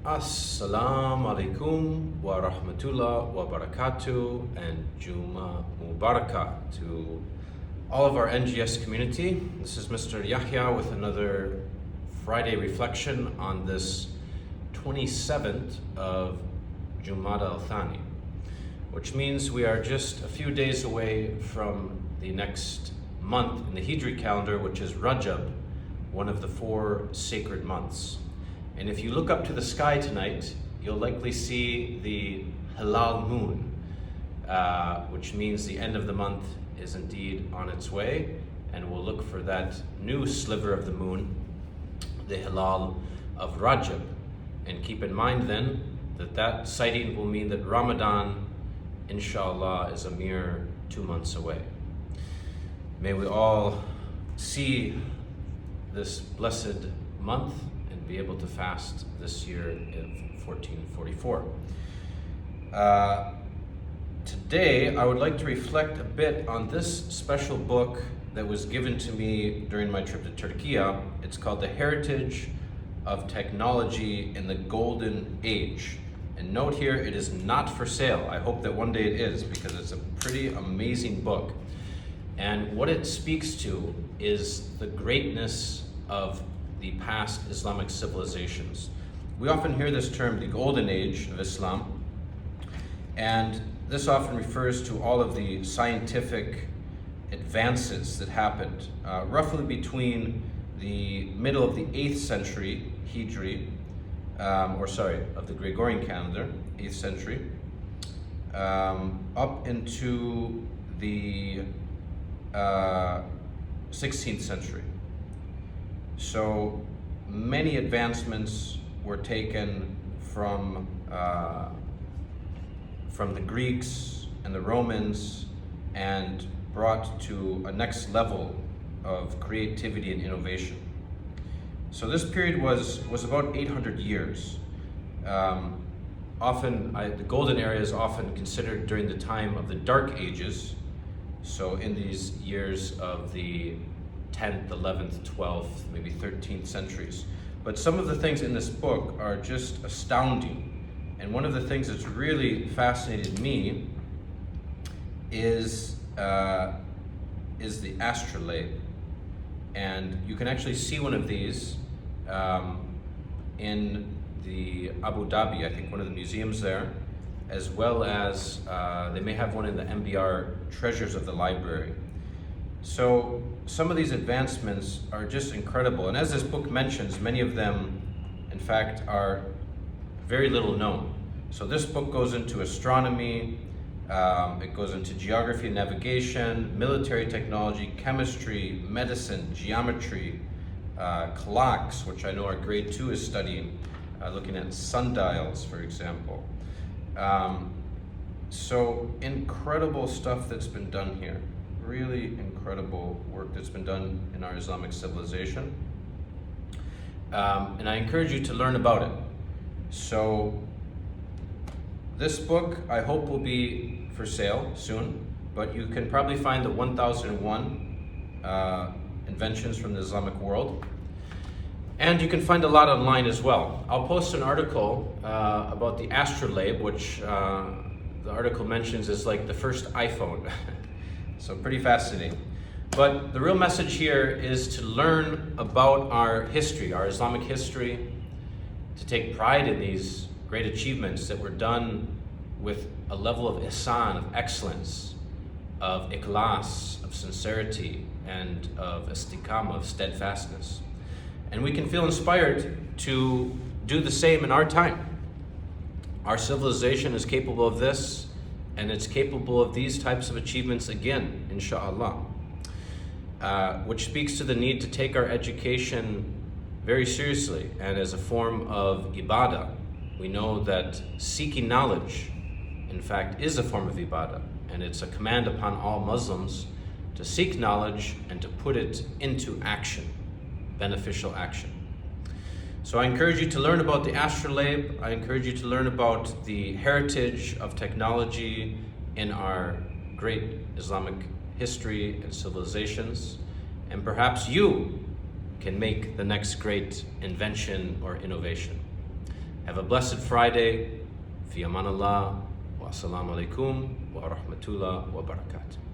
Assalamu alaikum wa rahmatullah wa barakatuh, and Juma Mubarakah to all of our NGS community. This is Mr. Yahya with another Friday reflection on this 27th of Jumada al-Thani, which means we are just a few days away from the next month in the Hijri calendar, which is Rajab, one of the 4 sacred months. And if you look up to the sky tonight, you'll likely see the Hilal moon, which means the end of the month is indeed on its way, and we'll look for that new sliver of the moon, the Hilal of Rajab. And keep in mind then that sighting will mean that Ramadan, inshallah, is a mere 2 months away. May we all see this blessed month and be able to fast this year in 1444. Today, I would like to reflect a bit on this special book that was given to me during my trip to Turkey. It's called The Heritage of Technology in the Golden Age. And note here, it is not for sale. I hope that one day it is, because it's a pretty amazing book. And what it speaks to is the greatness of the past Islamic civilizations. We often hear this term, the Golden Age of Islam, and this often refers to all of the scientific advances that happened roughly between the middle of the 8th century Hijri, of the Gregorian calendar, 8th century, up into the 16th century. So many advancements were taken from the Greeks and the Romans and brought to a next level of creativity and innovation. So this period was about 800 years. The golden era is often considered during the time of the Dark Ages. So in these years of the 10th, 11th, 12th, maybe 13th centuries. But some of the things in this book are just astounding. And one of the things that's really fascinated me is the astrolabe. And you can actually see one of these in the Abu Dhabi, I think one of the museums there, as well as they may have one in the MBR Treasures of the Library. So some of these advancements are just incredible. And as this book mentions, many of them, in fact, are very little known. So this book goes into astronomy, it goes into geography and navigation, military technology, chemistry, medicine, geometry, clocks, which I know our grade 2 is studying, looking at sundials, for example. So incredible stuff that's been done here. Really incredible work that's been done in our Islamic civilization. And I encourage you to learn about it. So this book, I hope, will be for sale soon, but you can probably find the 1001 inventions from the Islamic world. And you can find a lot online as well. I'll post an article about the astrolabe, which the article mentions is like the first iPhone. So pretty fascinating. But the real message here is to learn about our history, our Islamic history, to take pride in these great achievements that were done with a level of ihsan, of excellence, of ikhlas, of sincerity, and of istiqamah, of steadfastness. And we can feel inspired to do the same in our time. Our civilization is capable of this, and it's capable of these types of achievements again, inshallah. Which speaks to the need to take our education very seriously and as a form of ibadah. We know that seeking knowledge, in fact, is a form of ibadah, and it's a command upon all Muslims to seek knowledge and to put it into action, beneficial action. So I encourage you to learn about the astrolabe. I encourage you to learn about the heritage of technology in our great Islamic history and civilizations. And perhaps you can make the next great invention or innovation. Have a blessed Friday. Fi aman Allah wa assalamu alaikum wa rahmatullah wa barakatuh.